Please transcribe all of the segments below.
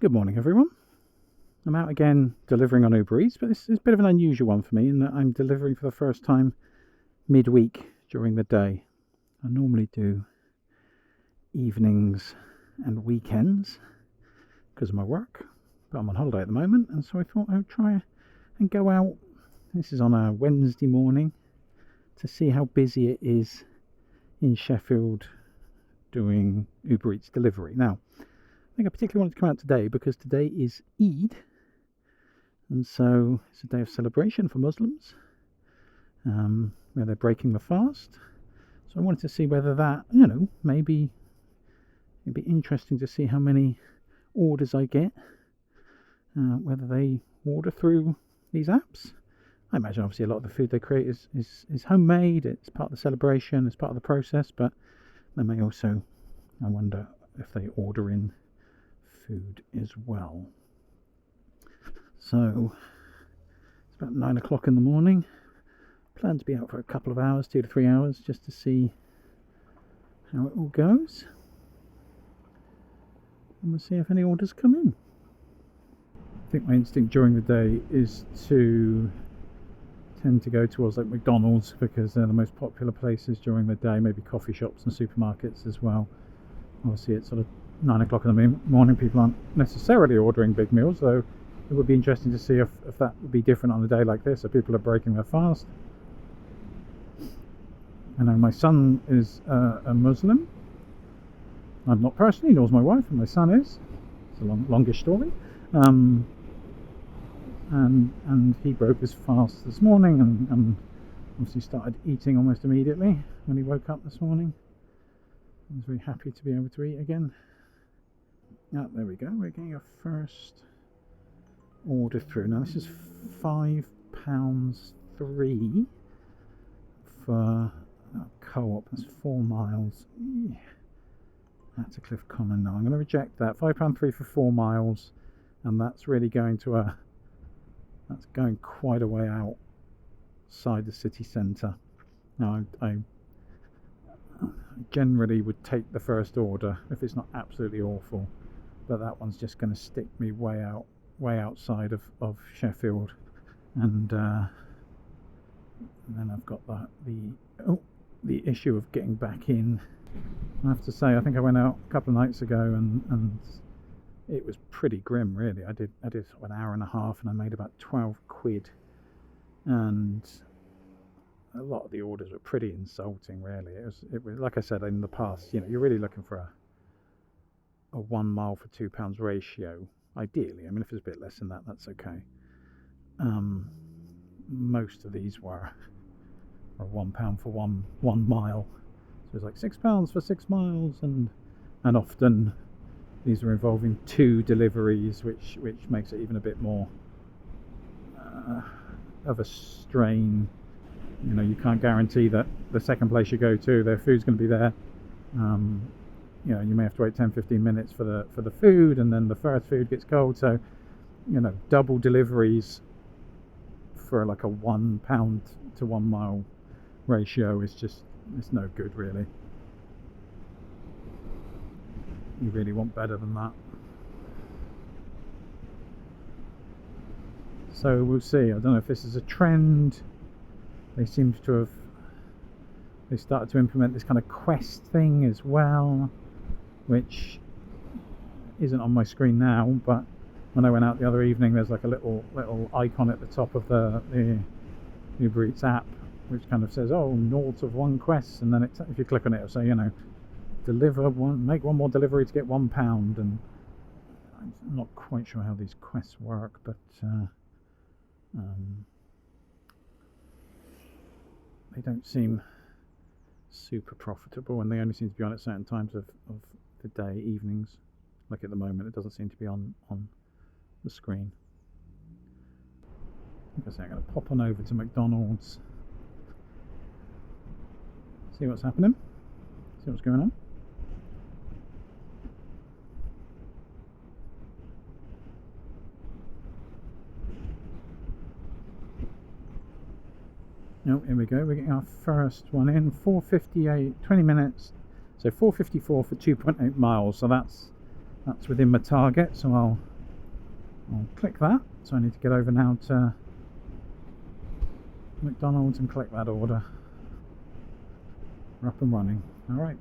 Good morning, everyone. I'm out again delivering on UberEats, but this is a bit of an unusual one for me in that I'm delivering for the first time midweek during the day. I normally do evenings and weekends because of my work, but I'm on holiday at the moment, and so I thought I would try and go out. This is on a Wednesday morning to see how busy it is in Sheffield doing UberEats delivery. Now, I think I particularly wanted to come out today because today is Eid, and so it's a day of celebration for Muslims, where they're breaking the fast. So I wanted to see whether that, maybe it'd be interesting to see how many orders I get, whether they order through these apps. I imagine obviously a lot of the food they create is homemade, it's part of the celebration, it's part of the process, but they may also, I wonder if they order in food as well. So it's about 9 o'clock in the morning. Plan to be out for a couple of hours, 2 to 3 hours, just to see how it all goes, and we'll see if any orders come in. I think my instinct during the day is to tend to go towards like McDonald's because they're the most popular places during the day, maybe coffee shops and supermarkets as well. Obviously it's sort of 9 o'clock in the morning, people aren't necessarily ordering big meals, so it would be interesting to see if that would be different on a day like this, if people are breaking their fast. I know my son is a Muslim. I'm not personally, nor is my wife, and my son is. It's a longish story. And he broke his fast this morning and obviously started eating almost immediately when he woke up this morning. I was very happy to be able to eat again. There we go, we're getting our first order through. Now this is £5.3 for co-op, that's 4 miles. That's a Cliff Common now. I'm going to reject that. £5.3 for 4 miles, and that's really going to that's going quite a way outside the city centre. Now I generally would take the first order if it's not absolutely awful, but that one's just going to stick me way outside of Sheffield, and then I've got the issue of getting back in. I have to say, I think I went out a couple of nights ago and it was pretty grim, really. I did an hour and a half and I made about 12 quid, and a lot of the orders were pretty insulting, really. It was like I said in the past, you're really looking for a 1 mile for £2 ratio, ideally. I mean, if it's a bit less than that, that's okay. Most of these were £1 for one mile, so it's like £6 for 6 miles, and often these are involving 2 deliveries, which makes it even a bit more of a strain. You can't guarantee that the second place you go to, their food's going to be there. You may have to wait 10-15 minutes for the food, and then the first food gets cold. So, double deliveries for like a £1 to 1 mile ratio is just, it's no good, really. You really want better than that. So we'll see. I don't know if this is a trend. They seem to have started to implement this kind of quest thing as well, which isn't on my screen now, but when I went out the other evening, there's like a little icon at the top of the UberEats app, which kind of says, 0 of 1 quest, and then if you click on it, it'll say, make 1 more delivery to get £1, and I'm not quite sure how these quests work, but they don't seem super profitable, and they only seem to be on at certain times of the day, evenings. Like at the moment, it doesn't seem to be on the screen. Like I say, I'm going to pop on over to McDonald's, see what's happening, see what's going on. Oh, here we go, we're getting our first one in, 4:58, 20 minutes, so 4:54 for 2.8 miles, so that's within my target, so I'll I'll click that. So I need to get over now to McDonald's and collect that order. We're up and running. Alright,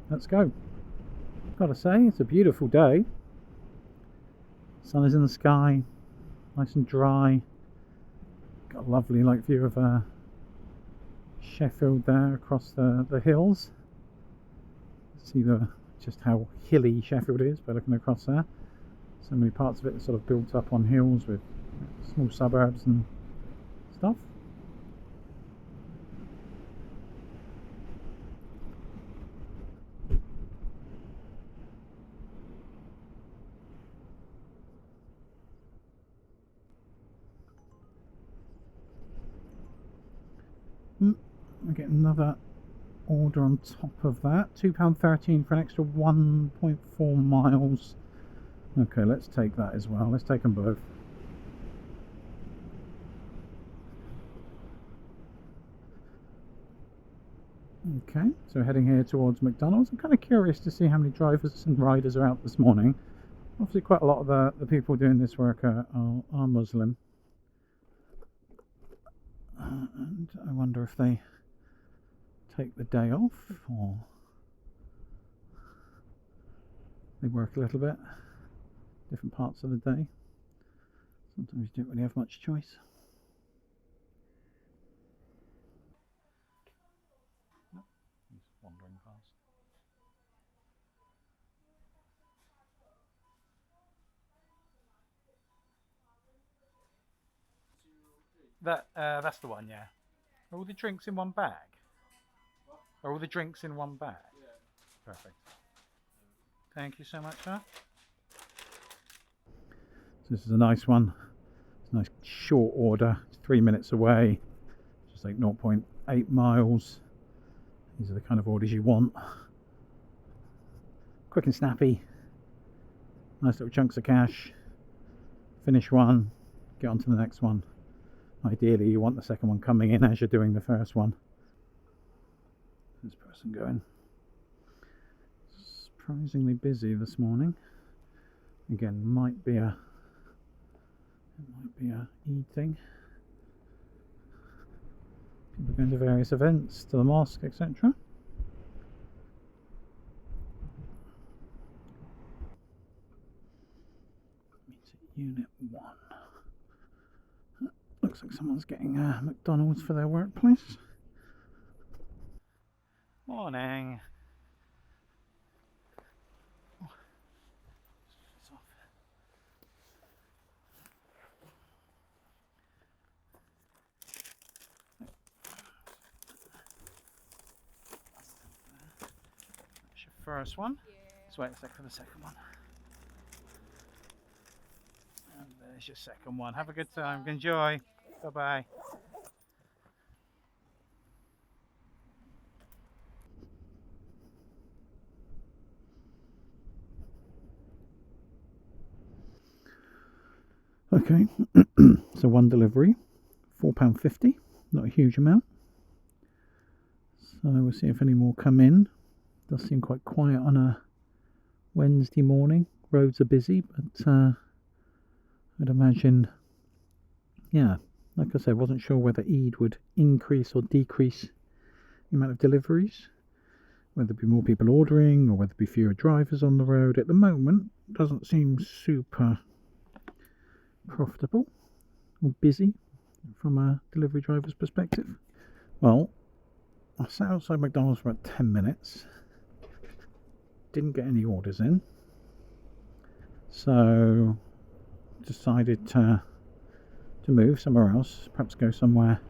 let's go. Gotta say, it's a beautiful day. Sun is in the sky, nice and dry. Got a lovely view of Sheffield there across the hills. See just how hilly Sheffield is by looking across there. So many parts of it are sort of built up on hills with small suburbs and stuff. I get another order on top of that. £2.13 for an extra 1.4 miles. Okay, let's take that as well. Let's take them both. Okay, so heading here towards McDonald's. I'm kind of curious to see how many drivers and riders are out this morning. Obviously quite a lot of the people doing this work are Muslim. And I wonder if they take the day off or they work a little bit different parts of the day. Sometimes you don't really have much choice. He's wandering past. That's the one, yeah. Are all the drinks in one bag? What? Are all the drinks in one bag? Yeah. Perfect. Thank you so much, sir. So this is a nice one. It's a nice short order. It's 3 minutes away. Just like 0.8 miles. These are the kind of orders you want. Quick and snappy. Nice little chunks of cash. Finish one. Get on to the next one. Ideally you want the second one coming in as you're doing the first one. This person going. Surprisingly busy this morning. Again, might be a Eid thing. People going to various events, to the mosque, etc. Meets at Unit 1. Looks like someone's getting McDonald's for their workplace. Morning. That's your first one. Let's wait a sec for the second one. And there's your second one. Have a good time. Enjoy. Bye-bye. Okay, so one delivery, £4.50, not a huge amount. So we'll see if any more come in. Does seem quite quiet on a Wednesday morning. Roads are busy, but I'd imagine, yeah, like I said, wasn't sure whether Eid would increase or decrease the amount of deliveries, whether there be more people ordering or whether there be fewer drivers on the road. At the moment, doesn't seem super profitable or busy from a delivery driver's perspective. Well, I sat outside McDonald's for about 10 minutes, didn't get any orders in, so decided to move somewhere else, perhaps go somewhere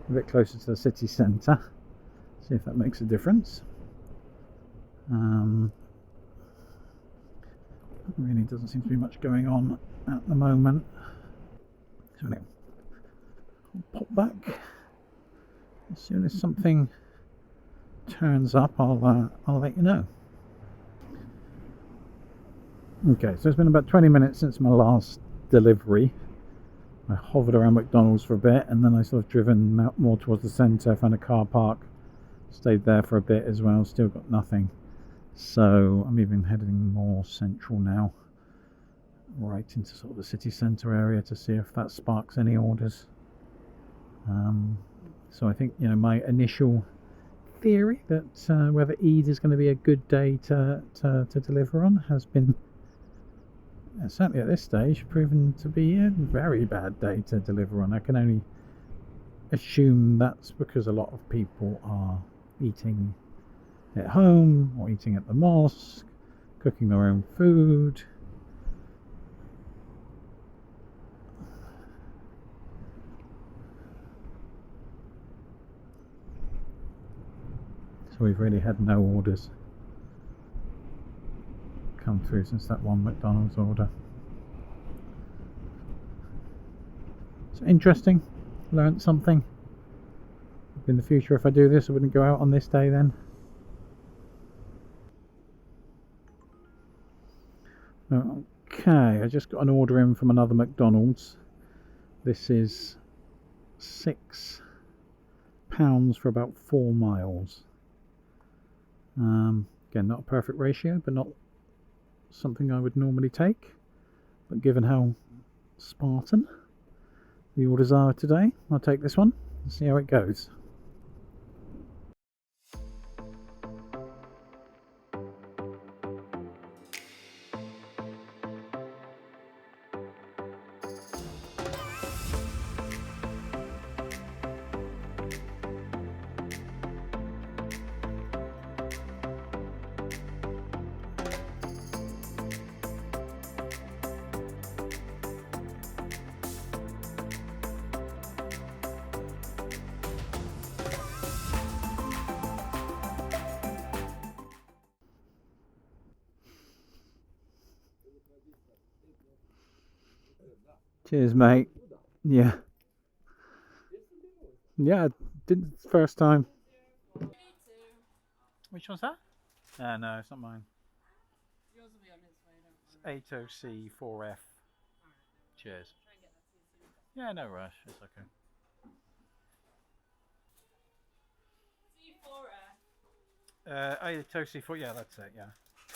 a bit closer to the city centre, see if that makes a difference. Really doesn't seem to be much going on at the moment. So anyway, I'll pop back. As soon as something turns up, I'll let you know. Okay, so it's been about 20 minutes since my last delivery. I hovered around McDonald's for a bit, and then I sort of driven out more towards the centre, found a car park, stayed there for a bit as well, still got nothing. So I'm even heading more central now. right into sort of the city centre area to see if that sparks any orders. So I think, my initial theory that whether Eid is going to be a good day to deliver on has been, certainly at this stage, proven to be a very bad day to deliver on. I can only assume that's because a lot of people are eating at home or eating at the mosque, cooking their own food. So we've really had no orders come through since that one McDonald's order. So interesting, learnt something. In the future, if I do this, I wouldn't go out on this day then. Okay, I just got an order in from another McDonald's. This is £6 for about 4 miles. Again, not a perfect ratio, but not something I would normally take. But given how Spartan the orders are today, I'll take this one and see how it goes. Cheers, mate. Yeah. Yeah, I did first time. Which one's that? No, it's not mine. Yours will be on its way, don't worry. It's 8OC4F. Cheers. Yeah, no rush. It's okay. C4F. 8OC4. Yeah, that's it. Yeah,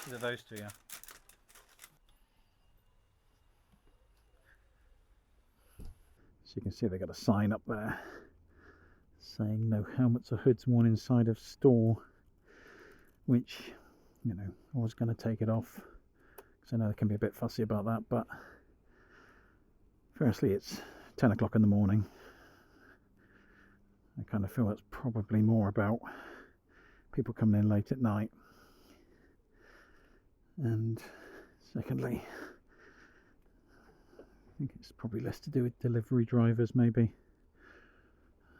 either those two. Yeah. So you can see they got a sign up there saying no helmets or hoods worn inside of store, which, I was going to take it off because I know they can be a bit fussy about that, but firstly it's 10 o'clock in the morning. I kind of feel it's probably more about people coming in late at night, and secondly I think it's probably less to do with delivery drivers maybe,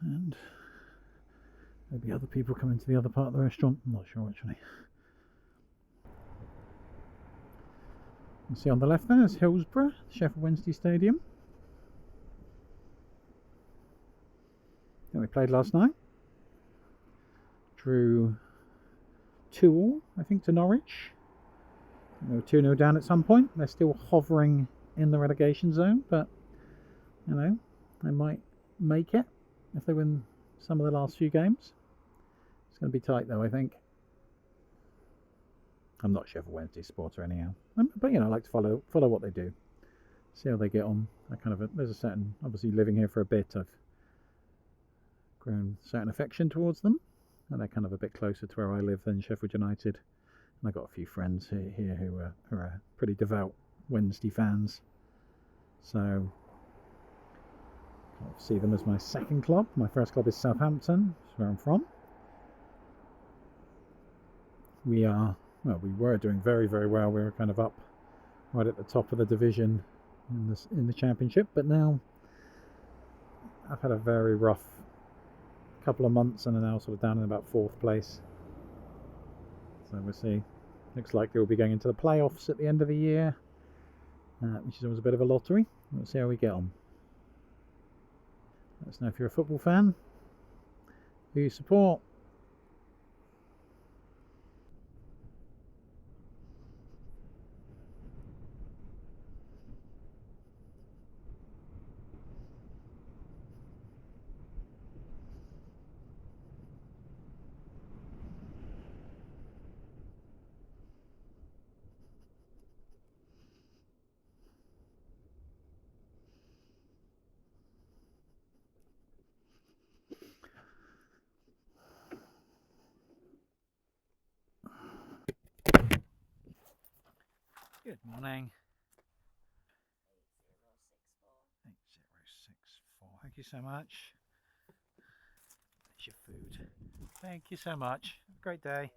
and maybe other people coming to the other part of the restaurant. I'm not sure actually. You see on the left there is Hillsborough, Sheffield Wednesday Stadium. We played last night. Drew 2-2, I think, to Norwich. They were 2-0 down at some point. They're still hovering in the relegation zone, but they might make it if they win some of the last few games. It's going to be tight though, I think. I'm not a Sheffield Wednesday supporter anyhow, but I like to follow what they do, see how they get on. There's a certain, obviously living here for a bit, I've grown a certain affection towards them, and they're kind of a bit closer to where I live than Sheffield United. And I've got a few friends here who are pretty devout Wednesday fans, so I see them as my second club. My first club is Southampton, that's where I'm from. We were doing very, very well. We were kind of up right at the top of the division in the championship, but now I've had a very rough couple of months and are now sort of down in about 4th place. So we'll see. Looks like they'll be going into the playoffs at the end of the year, which is always a bit of a lottery. We'll see how we get on. Let us know if you're a football fan, who you support. Good morning. 8064. Thank you so much. There's your food. Thank you so much. Have a great day.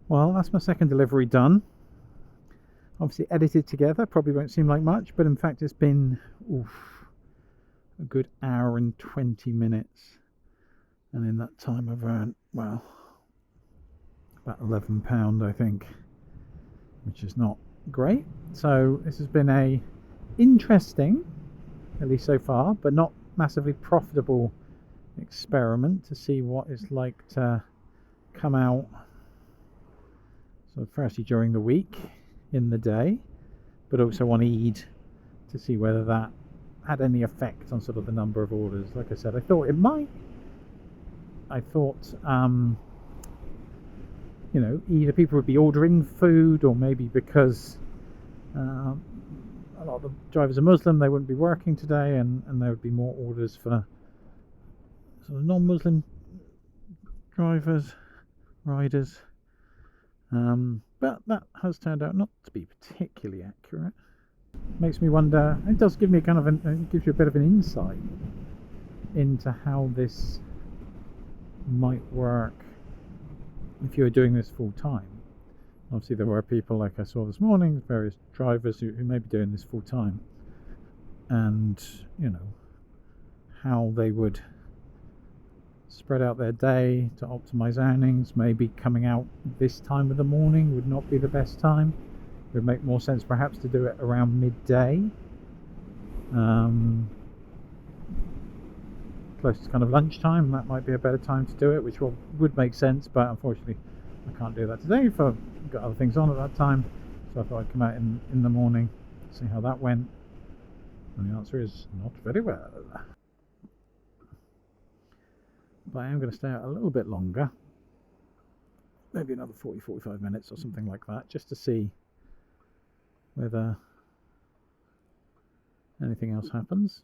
Well, that's my second delivery done. Obviously edited together, probably won't seem like much, but in fact it's been a good hour and 20 minutes. And in that time I've earned, well, about £11 I think, which is not great. So this has been a interesting, at least so far, but not massively profitable experiment to see what it's like to come out. So firstly during the week, in the day, but also on Eid, to see whether that had any effect on sort of the number of orders. Like I said, I thought it might. I thought, you know, either people would be ordering food, or maybe because a lot of the drivers are Muslim, they wouldn't be working today, and there would be more orders for sort of non-Muslim drivers, riders. But that has turned out not to be particularly accurate. Makes me wonder. It does give me kind of it gives you a bit of an insight into how this might work if you were doing this full time. Obviously, there were people like I saw this morning, various drivers who may be doing this full time, and you know how they would spread out their day to optimize earnings. Maybe coming out this time of the morning would not be the best time. It would make more sense perhaps to do it around midday, close to kind of lunchtime. That might be a better time to do it, which would make sense, but unfortunately I can't do that today, for I've got other things on at that time. So I thought I'd come out in the morning, see how that went, and the answer is not very well. But I am going to stay out a little bit longer, maybe another 40-45 minutes or something like that, just to see whether anything else happens.